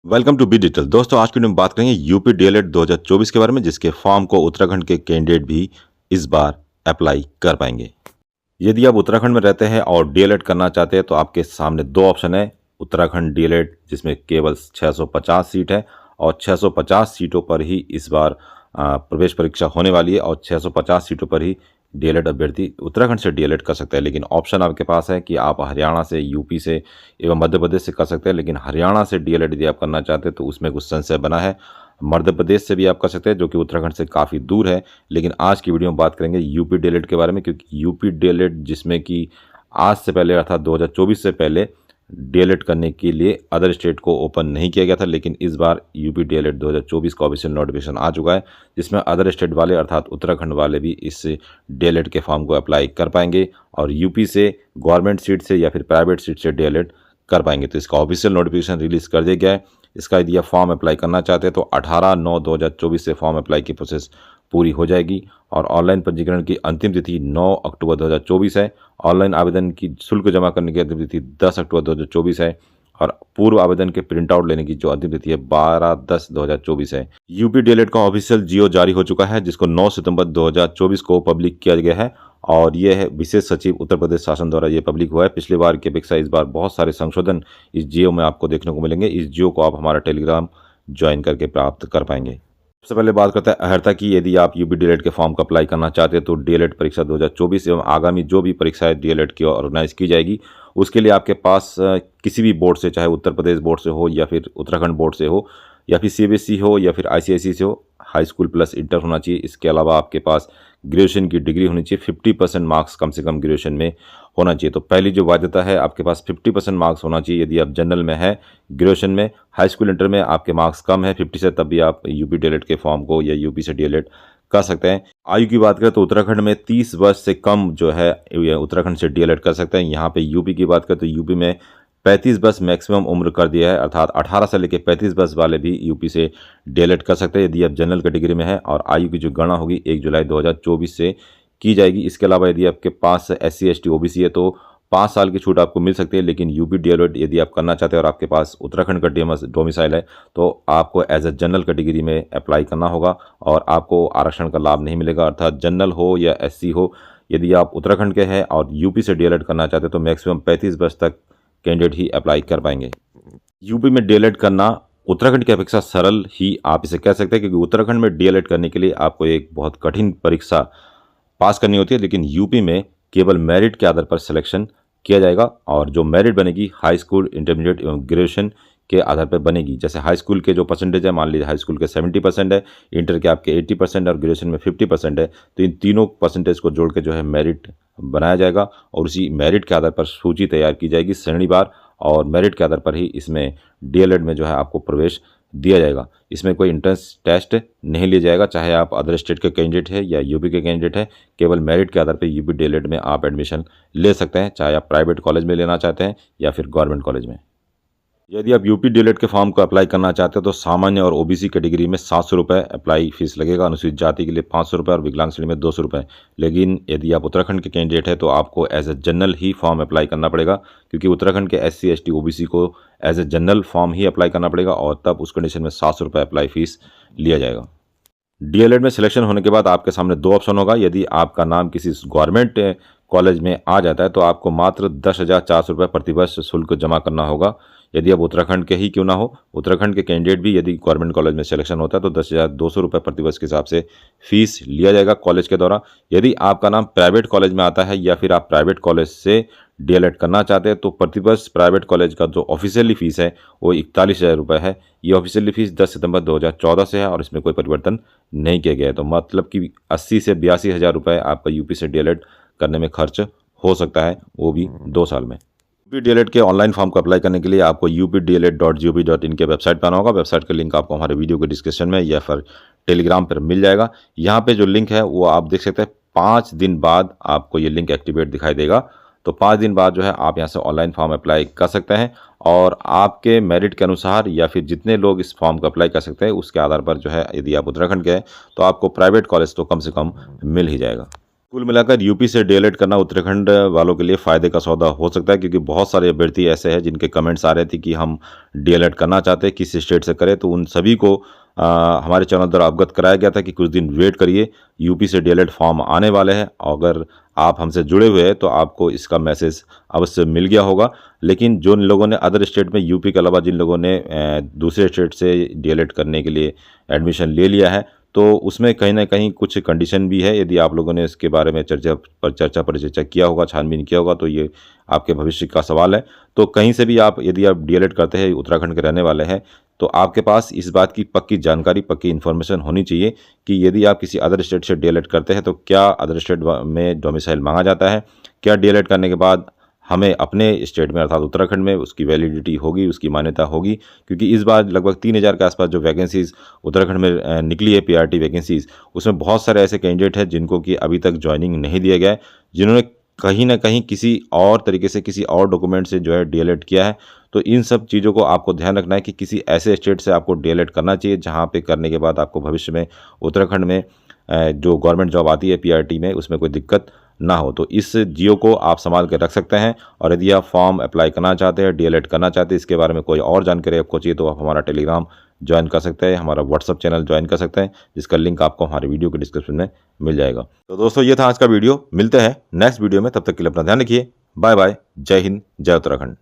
Welcome to be digital. दोस्तों, आज की वीडियो में बात करेंगे यूपी डीएलएड 2024 के बारे में, जिसके फॉर्म को उत्तराखंड के कैंडिडेट भी इस बार अप्लाई कर पाएंगे। यदि आप उत्तराखंड में रहते हैं और डीएलएड करना चाहते हैं तो आपके सामने दो ऑप्शन है। उत्तराखंड डीएलएड, जिसमें केवल 650 सीट है और 650 सीटों पर ही इस बार प्रवेश परीक्षा होने वाली है और 650 सीटों पर ही डीएलएड अभ्यर्थी उत्तराखंड से डीएलएड कर सकते हैं। लेकिन ऑप्शन आपके पास है कि आप हरियाणा से, यूपी से एवं मध्य प्रदेश से कर सकते हैं। लेकिन हरियाणा से डीएलएड यदि आप करना चाहते हैं तो उसमें कुछ संशय बना है। मध्य प्रदेश से भी आप कर सकते हैं, जो कि उत्तराखंड से काफ़ी दूर है। लेकिन आज की वीडियो में बात करेंगे यूपी डीएलएड के बारे में, क्योंकि यूपी डीएलएड, जिसमें कि आज से पहले अर्थात 2024 से पहले डीएलएड करने के लिए अदर स्टेट को ओपन नहीं किया गया था। लेकिन इस बार यूपी डीएलएड 2024 का ऑफिशियल नोटिफिकेशन आ चुका है, जिसमें अदर स्टेट वाले अर्थात उत्तराखंड वाले भी इस डीएलएड के फॉर्म को अप्लाई कर पाएंगे और यूपी से गवर्नमेंट सीट से या फिर प्राइवेट सीट से डीएलएड कर पाएंगे। तो इसका ऑफिशियल नोटिफिकेशन रिलीज कर दिया गया है। इसका यदि आप फॉर्म अप्लाई करना चाहते हैं तो 18/9/2024 से फॉर्म अप्लाई की प्रोसेस पूरी हो जाएगी और ऑनलाइन पंजीकरण की अंतिम तिथि 9 अक्टूबर 2024 है। ऑनलाइन आवेदन की शुल्क जमा करने की अंतिम तिथि 10 अक्टूबर 2024 है और पूर्व आवेदन के प्रिंट आउट लेने की जो अंतिम तिथि है 12/10/2024 है। यूपी डीएलएड का ऑफिशियल जियो जारी हो चुका है, जिसको 9 सितंबर 2024 को पब्लिक किया गया है और ये है विशेष सचिव उत्तर प्रदेश शासन द्वारा ये पब्लिक हुआ है। पिछली बार की अपेक्षा इस बार बहुत सारे संशोधन इस जियो में आपको देखने को मिलेंगे। इस जियो को आप हमारा टेलीग्राम ज्वाइन करके प्राप्त कर पाएंगे। सबसे पहले बात करते हैं अहर्ता की। यदि आप यूपी डीएलएड के फॉर्म को अप्लाई करना चाहते हैं तो डीएलएड परीक्षा 2024 एवं आगामी जो भी परीक्षाएं डीएलएड की ऑर्गेनाइज की जाएगी, उसके लिए आपके पास किसी भी बोर्ड से, चाहे उत्तर प्रदेश बोर्ड से हो या फिर उत्तराखंड बोर्ड से हो या फिर सीबीएसई हो या फिर आईसीएसई से हो, हाई स्कूल प्लस इंटर होना चाहिए। इसके अलावा आपके पास ग्रेजुएशन की डिग्री होनी चाहिए। 50% मार्क्स कम से कम ग्रेजुएशन में होना चाहिए। तो पहली जो बाध्यता है, आपके पास 50% मार्क्स होना चाहिए यदि आप जनरल में है। ग्रेजुएशन में, हाई स्कूल इंटर में आपके मार्क्स कम है 50 से, तब भी आप यूपी डीएलएड के फॉर्म को या यूपी से डीएलएड कर सकते हैं। आयु की बात करें तो उत्तराखंड में 30 वर्ष से कम जो है उत्तराखंड से डीएलएड कर सकते हैं। यहाँ पे यूपी की बात करें तो यूपी में 35 वर्ष मैक्सिमम उम्र कर दिया है, अर्थात 18 से लेकर 35 वर्ष वाले भी यूपी से डीएलएड कर सकते हैं यदि आप जनरल कैटेगरी में है। और आयु की जो गणना होगी 1 जुलाई 2024 से की जाएगी। इसके अलावा यदि आपके पास SC ST OBC है तो 5 साल की छूट आपको मिल सकती है। लेकिन यूपी डीएलएड यदि आप करना चाहते हैं और आपके पास उत्तराखंड का डोमिसाइल है तो आपको एज ए जनरल कैटेगरी में अप्लाई करना होगा और आपको आरक्षण का लाभ नहीं मिलेगा। अर्थात जनरल हो या SC हो, यदि आप उत्तराखंड के हैं और यूपी से डीएलएड करना चाहते हैं तो मैक्सिमम 35 वर्ष तक कैंडिडेट ही अप्लाई कर पाएंगे। यूपी में डीएलएड करना उत्तराखंड की अपेक्षा सरल ही आप इसे कह सकते हैं, क्योंकि उत्तराखंड में डीएलएड करने के लिए आपको एक बहुत कठिन परीक्षा पास करनी होती है। लेकिन यूपी में केवल मेरिट के आधार पर सिलेक्शन किया जाएगा और जो मेरिट बनेगी हाई स्कूल, इंटरमीडिएट एवं ग्रेजुएशन के आधार पर बनेगी। जैसे हाई स्कूल के जो परसेंटेज है, मान लीजिए हाई स्कूल के 70% है, इंटर के आपके 80% और ग्रेजुएशन में 50% है, तो इन तीनों परसेंटेज को जोड़ के जो है मेरिट बनाया जाएगा और उसी मेरिट के आधार पर सूची तैयार की जाएगी श्रेणीवार और मेरिट के आधार पर ही इसमें डीएलएड में जो है आपको प्रवेश दिया जाएगा। इसमें कोई एंट्रेंस टेस्ट नहीं लिया जाएगा, चाहे आप अदर स्टेट के कैंडिडेट है या यूपी के कैंडिडेट है। केवल मेरिट के आधार पर यूपी डीएलएड में आप एडमिशन ले सकते हैं, चाहे आप प्राइवेट कॉलेज में लेना चाहते हैं या फिर गवर्नमेंट कॉलेज में। यदि आप यूपी डीएलएड के फॉर्म को अप्लाई करना चाहते हो तो सामान्य और ओबीसी कैटेगरी में 700 रुपये अप्लाई फीस लगेगा, अनुसूचित जाति के लिए 500 रुपये और विकलांग श्रेणी में 200 रुपये। लेकिन यदि आप उत्तराखंड के कैंडिडेट है तो आपको एज ए जनरल ही फॉर्म अप्लाई करना पड़ेगा, क्योंकि उत्तराखंड के SC ST OBC को एज ए जनरल फॉर्म ही अप्लाई करना पड़ेगा और तब उस कंडीशन में 700 रुपये अप्लाई फीस लिया जाएगा। डीएलएड में सिलेक्शन होने के बाद आपके सामने दो ऑप्शन होगा। यदि आपका नाम किसी गवर्नमेंट कॉलेज में आ जाता है तो आपको मात्र 10,400 रुपये प्रतिवर्ष शुल्क जमा करना होगा। यदि आप उत्तराखंड के ही क्यों ना हो, उत्तराखंड के कैंडिडेट भी यदि गवर्नमेंट कॉलेज में सिलेक्शन होता है तो 10,200 रुपये प्रतिवर्ष के हिसाब से फीस लिया जाएगा कॉलेज के द्वारा। यदि आपका नाम प्राइवेट कॉलेज में आता है या फिर आप प्राइवेट कॉलेज से डीएलएड करना चाहते हैं तो प्रतिवर्ष प्राइवेट कॉलेज का जो ऑफिशियली फीस है वो 41,000 रुपये है। ये ऑफिशियली फीस 10 सितंबर 2014 से है और इसमें कोई परिवर्तन नहीं किया गया है। तो मतलब कि 80 से 82,000 रुपये आपका यूपी से डीएलएड करने में खर्च हो सकता है, वो भी 2 साल में। यूपी डीएलएड के ऑनलाइन फॉर्म को अप्लाई करने के लिए आपको updled.gov.in के वेबसाइट पर आना होगा। वेबसाइट का लिंक आपको हमारे वीडियो के डिस्क्रिप्शन में या फिर टेलीग्राम पर मिल जाएगा। यहाँ पे जो लिंक है वो आप देख सकते हैं। 5 दिन बाद आपको ये लिंक एक्टिवेट दिखाई देगा, तो 5 दिन बाद जो है आप यहाँ से ऑनलाइन फॉर्म अप्लाई कर सकते हैं और आपके मेरिट के अनुसार या फिर जितने लोग इस फॉर्म को अप्लाई कर सकते हैं उसके आधार पर जो है, यदि आप उत्तराखंड के हैं तो आपको प्राइवेट कॉलेज तो कम से कम मिल ही जाएगा। कुल मिलाकर यूपी से डीएलएड करना उत्तराखंड वालों के लिए फ़ायदे का सौदा हो सकता है, क्योंकि बहुत सारे अभ्यर्थी ऐसे हैं जिनके कमेंट्स आ रहे थे कि हम डीएलएड करना चाहते हैं, किस स्टेट से करें। तो उन सभी को हमारे चैनल द्वारा अवगत कराया गया था कि कुछ दिन वेट करिए, यूपी से डीएलएड फॉर्म आने वाले हैं। अगर आप हमसे जुड़े हुए हैं तो आपको इसका मैसेज अवश्य मिल गया होगा। लेकिन जिन लोगों ने अदर स्टेट में, यूपी के अलावा जिन लोगों ने दूसरे स्टेट से डीएलएड करने के लिए एडमिशन ले लिया है, तो उसमें कहीं ना कहीं कुछ कंडीशन भी है। यदि आप लोगों ने इसके बारे में चर्चा परिचर्चा किया होगा, छानबीन किया होगा, तो ये आपके भविष्य का सवाल है। तो कहीं से भी आप, यदि आप डीएलएड करते हैं, उत्तराखंड के रहने वाले हैं, तो आपके पास इस बात की पक्की जानकारी, पक्की इन्फॉर्मेशन होनी चाहिए कि यदि आप किसी अदर स्टेट से डीएलएड करते हैं तो क्या अदर स्टेट में डोमिसाइल मांगा जाता है, क्या डीएलएड करने के बाद हमें अपने स्टेट में अर्थात उत्तराखंड में उसकी वैलिडिटी होगी, उसकी मान्यता होगी। क्योंकि इस बार लगभग 3000 के आसपास जो वैकेंसीज़ उत्तराखंड में निकली है, पीआरटी वैकेंसीज़, उसमें बहुत सारे ऐसे कैंडिडेट हैं जिनको कि अभी तक ज्वाइनिंग नहीं दिया गया है, जिन्होंने कहीं ना कहीं किसी और तरीके से, किसी और डॉक्यूमेंट से जो है डीएलएड किया है। तो इन सब चीज़ों को आपको ध्यान रखना है कि किसी ऐसे स्टेट से आपको डीएलएड करना चाहिए जहाँ पे करने के बाद आपको भविष्य में उत्तराखंड में जो गवर्नमेंट जॉब आती है पीआरटी में, उसमें कोई दिक्कत ना हो। तो इस जियो को आप संभाल कर रख सकते हैं। और यदि आप फॉर्म अप्लाई करना चाहते हैं, डीएलएड करना चाहते हैं, इसके बारे में कोई और जानकारी आपको चाहिए, तो आप हमारा टेलीग्राम ज्वाइन कर सकते हैं, हमारा व्हाट्सअप चैनल ज्वाइन कर सकते हैं, जिसका लिंक आपको हमारे वीडियो के डिस्क्रिप्शन में मिल जाएगा। तो दोस्तों, ये था आज का वीडियो। मिलते हैं नेक्स्ट वीडियो में, तब तक के लिए अपना ध्यान रखिए। Bye bye. जय हिंद, जय उत्तराखंड।